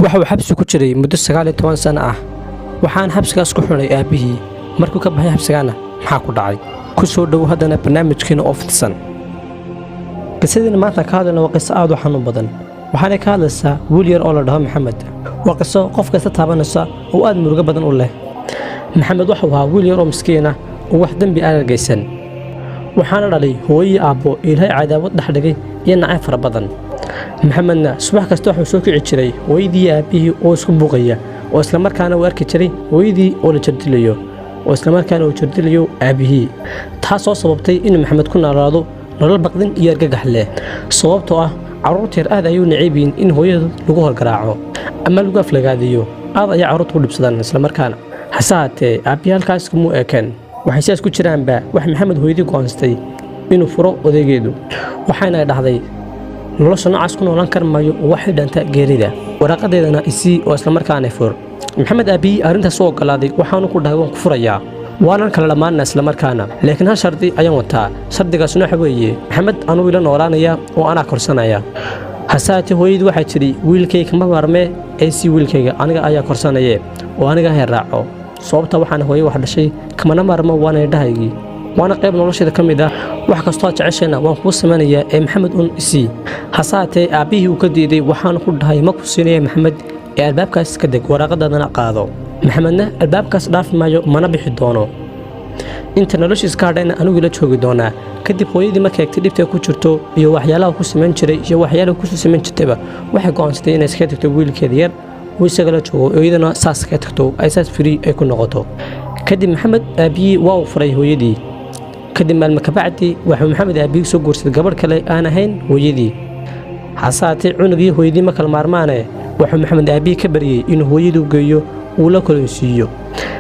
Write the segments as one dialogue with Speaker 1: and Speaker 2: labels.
Speaker 1: waxa uu xabsi ku jiray muddo 19 sano ah waxaan xabsigaas ku xidhay aabihii markuu ka baxay xabsigana maxaa ku dhacay ku soo dhow haddana barnaamijkeena oo fidsan qisadina maanta ka hadalna waa qiso aad u xanuun badan waxaana ka hadlaysaa wiil yar oo la dhaho maxamed waa qiso qof kasta taabanaysa oo aad murugo badan u leh maxamed waxa uu ahaa wiil yar oo miskiin ah oo wax dambi aan geysan waxaana dhalay hooyadii aabbo ilaahay cadaawad dhex dhigay iyo nacayb fara badan maxamedna subax kasta wuxuu soo kici jiray hooyadii aabihii oo isku buuqaya oo isla markaana uu arki jiray hooyadii oo la jardilayo oo isla markaana uu jardilayo aabihii taasoo sababtay in maxamed ku noolaado nolol baqdin iyo argagax leh sababtoo ah carruurta yar aad ayuu neceb yihiin in hooyada lagu horgaraaco ama lagu aflagaadiyo aad ayaa carruurta ku dhibsadaan isla markaana hase haatee aabbihi halkaas kumuu eekeen waxay sidaas ku jiraanba wax maxamed hooyadii go'aansatay inuu furo odaygeedu waxayna dhahday nolosha noocaas ku noolaan kar maayo oo waxay dhanta geerida waraaqadeedana isii oo isla markaana fur maxamed aabbihi arrintaas u ogolaaday waxaanu ku dhahay waan ku furayaa waanan kala dhammaanna isla markaana laakiin hal shardi ayaan wataa shardigaasna waxa weeye maxamed anuu ila noolaanaya oo anaa korsanaya hase haatee hooyadii waxay tidhi wiilkayga kama maarmee sii wiilkayga aniga ayaa korsanaye oo aniga hay raaco sababta waxaana hooye wax dhashay kamana maarmo waana indhahaygii waana qayb nolosheeda ka mid ah wax kastoo aad jeceshayna waan kuu samaynayaa ee maxamed un isii hase haatee aabbihii uu ka diiday waxaanu ku dhahay ma ku siinaya maxamed ee albaabkaas ka deg waraaqadaadana qaado maxamedna albaabkaas dhaafi maayo mana bixi doono inta noloshiis ka hadhayna anigu ila joogi doonaa kadib hooyadii markay egtay dhibta ku jirto iyo waxyaalaha ku samayn jiray iyo waxyaalaha ku samayn jirtayba waxay go'aansatay inay iska tagto wiilkeeda yar oo isaga la joogo iyadana saas ka tagto ay saas free ay ku noqoto kadib maxamed aabihii waa uu furay hooyadii kadib maalmo ka bacdi wuxuu maxamed aabihii soo guursaday gabadh kale aan ahayn hooyadii hase haatee cunugii hooyadii ma kala maarmaane wuxuu maxamed aabihii ka baryey inuu hooyaduu geeyo uu la kolonsiiyo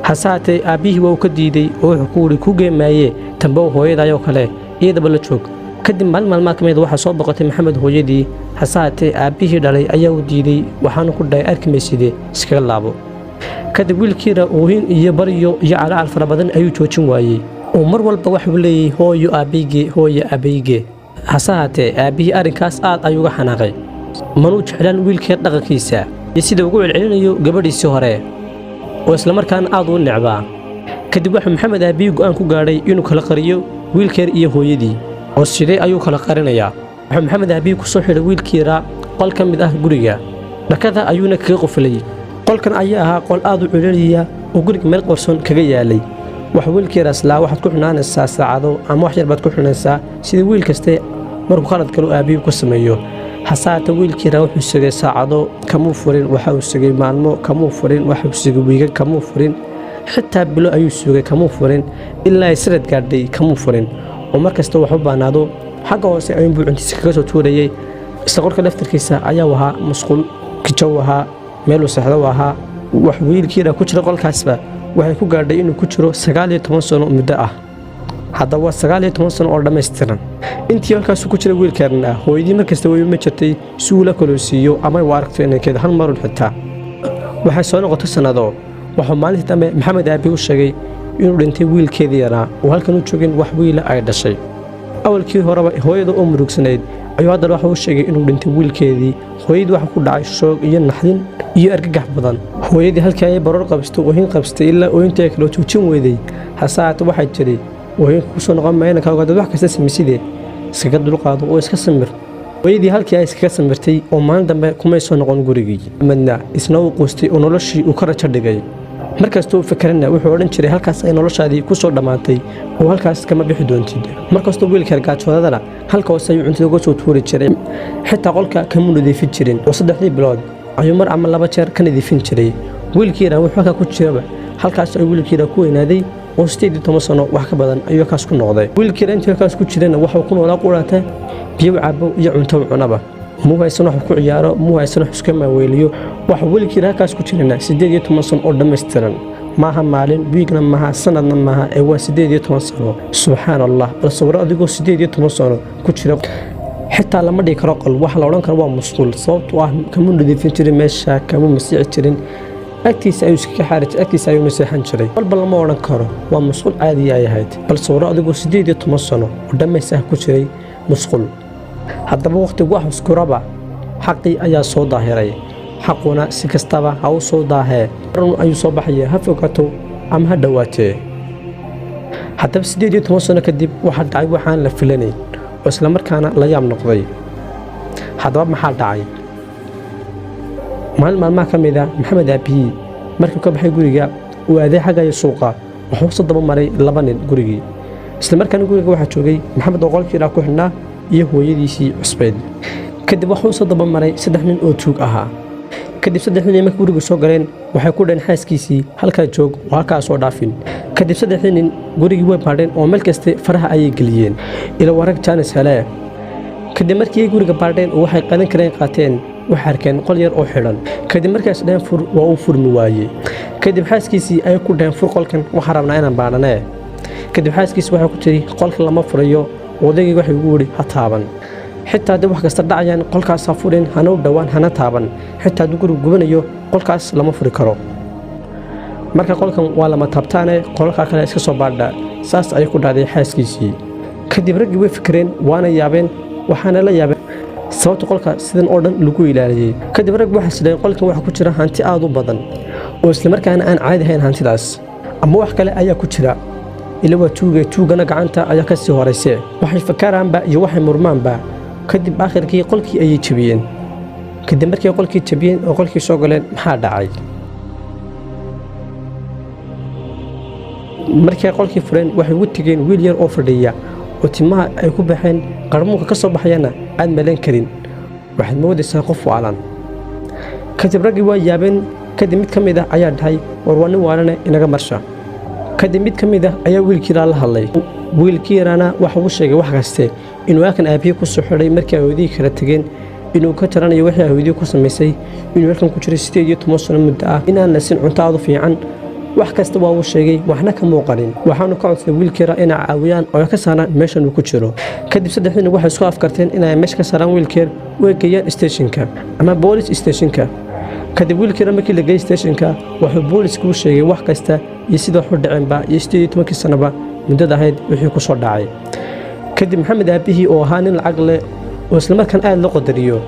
Speaker 1: hase haatee aabbihii waa uu ka diiday oo wuxuu ku wuri ku geemaaye tambow hooyadaayoo kale iyadaba la joog kadib maalin maalmaha ka mid waxaa soo boqotay maxamed hooyadii hase haatee aabbihii dhalay ayaa u diiday waxaanu ku dhahay arki mayside iskaga laabo kadib wiilkiina oohin iyo baryo iyo calacal fara badan ayuu joojin waayey oo mar walba waxuu leeyahay hooyo aabbeyge hooyo aabbeyge hase haatee aabbihii arrinkaas aad ayuu uga xanaaqay manuu jeclaan wiilkeer dhaqankiisa iyo sida ugu celcelinayo gabadhiisii hore oo isla markaana aad u necbaa kadib wuxuu maxamed aabihii go'aan ku gaadhay inuu kala qariyo wiilkeer iyo hooyadii oo sidee ayuu kala qarinayaa wuxuu maxamed aabihii ku soo xidhay wiilkiiraa qol ka mid ah guriga dhakada ayuuna kaga qoflay qolkan ayaa ahaa qol aad u celceliya oo guriga meel qarsoon kaga yaalay waxa wiilkiiraas laa waxaad ku xunaanaysaa saacado ama wax yar baad ku xunaysaa sida wiil kaste markuu khalad kale aabihii ku sameeyo hase haatee wiilkiiraa wuxuu sugay saacado kamuu furin waxa uu sugay maalmo kamuu furin waxa uu sugay wiigag kamuu furin xitaa bilo ayuu sugay kamuu furin ilaa sanad gaadhay kamuu furin oo mar kasta wax u baanaado xagga hoose ayuunbuu cuntiisa kaga soo tuurayey isla qolka laftarkiisa ayaa ahaa masquul kijow ahaa meeluu seexdo ahaa wax wiilkiiraa ku jira qolkaasba waxay ku gaadhay inuu ku jiro 19 sano muddo ah haddaba 19 sano oo dhammaystiran intii halkaasuu ku jira wiilkeerna hooyadii markasta way ma jirtay si uu la kolonsiiyo ama uu aragto inankeeda hal marun xitaa waxay soo noqotay sannado wuxuu maalintii dambe maxamed aabi u sheegay inuu dhintay wiilkeedii yaraa oo halkan u joogin wax wiila ay dhashay awalkii horeba hooyada oo murugsanayd ayuu haddana waxa uu sheegay inuu dhintay wiilkeedii hooyadii waxa ku dhacay shoog iyo naxdin iyo argagax badan hooyadii halkii ay baroor qabsto oohin qabstay ilaa oohintii ay kala joojin weyday hase haatee waxay tidhi oohin ku soo noqon mayna ka ogaadad wax kasta samayside iskaga dulqaado oo iska samir hooyadii halkii ay iskaga samirtay oo maalin dambe kumay soo noqon gurigii madna isna uu quustay oo noloshii uu ka rajo dhigay markastuu fikrana wuxuu odhan jiray halkaas ay noloshaadii ku soo dhammaatay oo halkaas kama bixi doontid markastuu wiilkeer gaajoodadana halka hoose ayuu cuntada uga soo tuuri jiray xitaa qolka kama nadiifin jirin oo 3 bilood ayuu mar ama 2 jeer ka nadiifin jiray wiilkiina wuxuu halka ku jiraba halkaas ay wiilkiina ku weynaaday oo 18 sano wax ka badan ayuu halkaas ku noqday wiilkiina intii halkaas ku jirana wuxuu ku noolaa quraata biyo cabo iyo cunto cunaba muu haysan wax ku ciyaaro muu haysan wax iska maaweeliyo waxa wiilkiina halkaas ku jirana 18 sano oo dhammaystiran maaha maalin wiigna maaha sanadna maaha ee waa 18 sano subxaanallah bal sawir adigoo 18 sano ku jira xitaa lama dhigi karo qol wax la odhan karo waa masquul sababtoo ah kama nadiifin jirin meesha kama masiixi jirin agtiisa ayuu iskaga xaarijay agtiisa ayuu naseexan jiray walba lama odhan karo waa masquul caadi ay ahayd bal sawir adigoo 18 sano oo dhammaystiran ku jiray masquul haddaba waqtigu wax iskuraba xaqii ayaa soo daahiray xaquna si kastaba ha u soo daahee run ayuu soo baxaya ha fogaato ama ha dhowaatee. haddaba 18 sano kadib waxaa dhacay waxaan la filanayn oo isla markaana la yaab noqday. haddaba maxaa dhacay? maalin maalmaha ka mid ah maxamed aabihii markuu ka baxay guriga uu aaday xaggaya suuqa wuxuu soo daba maray 2 nin gurigii. isla markaana guriga waxaa joogay maxamed oo qolkii ku xidhnaa iyo hooyadiisii cusbeyd. kadib wuxuu soo daba maray 3 nin oo tuug ahaa. kadib 3 nin markii guriga soo galeen waxay ku dhaheen xaaskiisii halkaa joog oo halkaa soo dhaafin. kadib 3 nin gurigii way baadheen oo meel kaste faraha ayay geliyeen ila warag jaanis hele. kadib markii ay guriga baadheen oo waxay qadan kareen qaateen waxay arkeen qol yar oo xidhan. kadib markaas dhaheen fur waa uu furmi waayey. kadib xaaskiisii ayay ku dhaheen fur qolkan waxaan rabnaa inaan baadhanee. kadib xaaskiisii waxay ku tiri qolka lama furayo odaygii waxay ugu yidhi ha taaban. xitaa haddii wax kasta dhacayaan qolkaas ha furin hana u dhowaan hana taaban. xitaa hadduu gurigu gubanayo qolkaas lama furi karo. marka qolkan waa lama taabtaane qolalka kale iska soo baadha. saas ayay ku dhacday xaaskiisii. kadib raggii way fikireen waana yaabeen waxaana la yaabeen sababta qolka sidan oo dhan lagu ilaaliyey. kadib rag waxay sideen qolkan waxa ku jira hanti aad u badan oo isla markaana aan caadi ahayn hantidaas ama wax kale ayaa ku jira. ila waa tuugana gacanta ayaa ka sii horeysay waxay fakaraanba iyo waxay murmaanba. kadib aakhirkii qolkii ayay jabiyeen. kadib markii qolkii jabiyeen oo qolkii soo galeen maxaa dhacay? markii qolkii fureen waxay ugu tageen wiil yar oo fadhiya oo timaha ay ku baxeen qarmuunka ka soo baxayana aad malan karin. waxaad moodaysaa qof waalan. kadib raggii waa yaabeen. kadib mid ka mid ah ayaa dhahay war waa nin waalane inaga marsha. kadib mid ka mid ah ayaa wiilkii la hadlay. wiilkii yaraana waxa uu sheegay wax kaste inuu halkan aabihii ku soo xidhay markii ay hooyadii kala tageen inuu ka taranayo wixii ay hooyadii ku samaysay inuu halkan ku jiray 18 sano muddo ah inaan la siin cunto aad u fiican. wax kasta waa uu sheegay waxna ka muuqanin. waxaanu ka codsaday wiilkii yara inay caawiyaan oo ka saaraan meeshan uu ku jiro. kadib 3 nin waxay isku afkarteen inay meesha ka saaraan wiilkii way geeyaan stationka ama police stationka. kadib wiilkii yara markii la geeyay stationka wuxuu boolisku u sheegay wax kasta iyo sida wax u dhaceenba iyo 18 sanaba muddada ahayd wixii ku soo dhacay. kadib maxamed aabihii oo ahaa nin lacag leh oo isla markaan aad loo qadariyo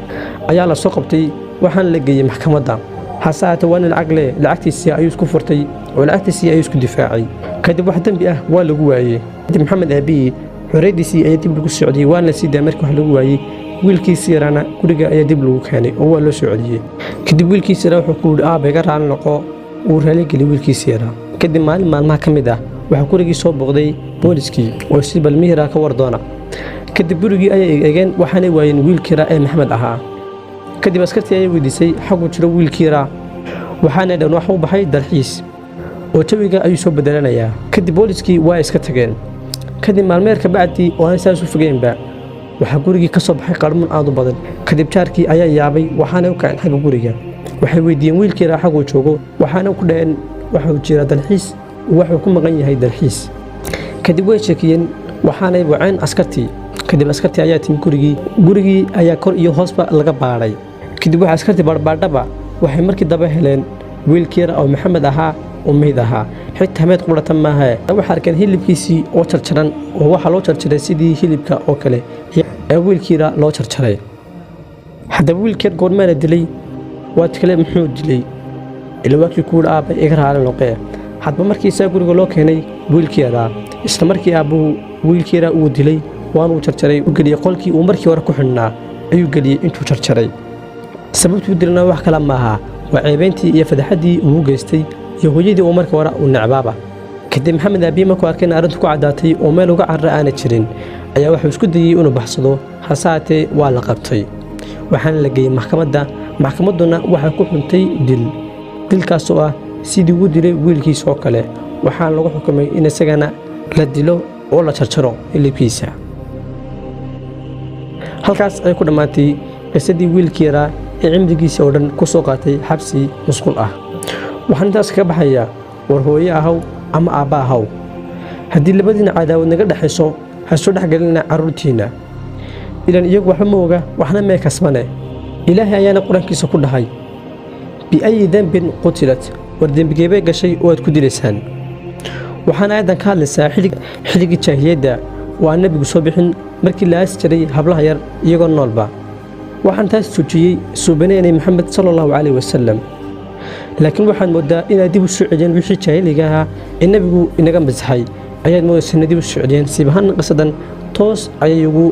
Speaker 1: ayaa la soo qabtay waxaan la geeyay maxkamadda. hase ahaatee waa nin lacag leh lacagtiisii ayuu isku furtay oo lacagtiisii ayuu isku difaacay. kadib wax dambi ah waa lagu waayey. kadib maxamed aabihii xorriyadiisii ayaa dib lagu socdiyey waana la sii daayay markii wax lagu waayey. wiilkiisii yaraana guriga ayaa dib lagu keenay oo waa loo soo celiyey. kadib wiilkiisii yara wuxuu ku yidhi aabba iga raali noqo wuu raali geliyey wiilkiisii yara. kadib maalin maalmaha ka mid ah waxaa gurigii soo booqday booliskii oo si balmihira ka war doona. kadib gurigii ayay eegeen waxaanay waayeen wiilkii yara ee maxamed ahaa. kadib askartii ayay weydiisay xaguu jiro wiilkii yara waxaanay dhan wax u baxay dalxiis oo jawiga ayuu soo bedelanayaa. kadib booliskii waa iska tageen. kadib maalmeer ka bacdii oo aan saas u fogeenba waxaa gurigii ka soo baxay qarmuun aad u badan. kadib jaarkii ayaa yaabay waxaanay u kaceen xagga guriga. waxay weydiiyeen wiilkii yara xaguu joogo waxaana ku dhaheen waxuu jira dalxiis wuxuu ku maqan yahay dalxiis. kadib way sheekiyeen waxaanay waceen askartii. kadib askartii ayaa timi gurigii ayaa kor iyo hoosba laga baadhay. kadib waxa askartii baadhaba waxay markii daba heleen wiilkii yara oo maxamed ahaa oo meyd ahaa. xitaa meed qurata maaha waxay arkeen hilibkiisii oo jarjaran oo waxa loo jarjaray sidii hilibka oo kale ee wiilkii yara loo jarjaray. haddaba wiilkii yar goormaa la dilay waad kale muxuu dilay ila waakii ku yidhi aabba iga raali noqee. hadba markii saa guriga loo keenay wiilkii yaraa isla markii aabbuhu wiilkii yaraa uu dilay waanuu jarjaray u geliyey qolkii uu markii hore ku xidhnaa ayuu geliyey intuu jarjaray. sababtuu dilana wax kale maaha waa ceebeyntii iyo fadaxaddii uu geystay iyo hooyadii uu markii hore uu necbaaba. kadib maxamed aabbihi markuu arkay in arrintu ku caddaatay oo meel uga carra aana jirin ayaa wuxuu isku dayey inuu baxsado. hase haatee waa la qabtay waxaana la geeyey maxkamadda. maxkamadduna waxay ku xuntay dilkaasoo ah sidii uu dilay wiilkiisa oo kale. waxaana lagu xukumay in isagana la dilo oo la jarjaro hilibkiisa. halkaas ay ku dhammaatay qisadii wiilkii yaraa ee cimrigiisa oo dhan ku soo qaatay xabsi musqul ah. waxaan intaas kaga baxayaa war hooye ahaw ama aabba ahaw haddii labadiina cadaawad naga dhexayso ha soo dhexgelina carruurtiinna ilaan iyagu waxba ma oga waxna mee kasbane. ilaahay ayaana qur-aankiisa ku dhahay biayi dembin qutilat war dembigeebay gashay oo aad ku dilaysaan. waxaana aadan ka hadlaysaa xilligii jaahiliyadda oo aan nebigu soo bixin markii la aasi jiray hablaha yar iyagoo noolba. waxaan taas joojiyey suubaneynay maxamed sala allahu calayh wasalam laakiin waxaad mooddaa inaad dib u soo celiyeen wixii jaahiliga ahaa ee nebigu inaga masaxay ayaad moodaysa inay dib u soo celiyeen siibahaan qisadan toos ayay ugu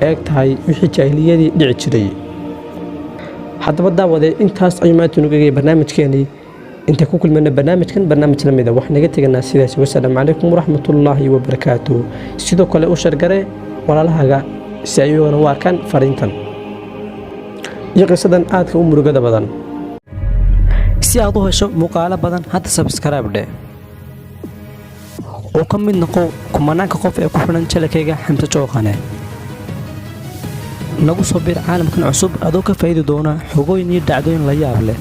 Speaker 1: eeg tahay wixii jaahiliyadii dhici jiray haddaba daawade intaas ayuu maanta nugu eegaya barnaamijkeenii inta ku kulmayna barnaamijkan barnaamij la mida waxaan naga teganaa sidaas wasalaamu calaykum waraxmatullaahi wabarakaatuh sidoo kale u shargare walaalahaaga si ay iyaguna u arkaan fariintan iyo qisadan aadka u murugada badan si aad u hesho muuqaalo badan hadda sabskaraib dheh oo ka mid noqo kumanaanka qof ee ku xidhan channelkayga Xamse Jooqane nagu soo bir caalamkan cusub adoo ka faa'iidi doona xogooyin iyo dhacdooyin la yaab leh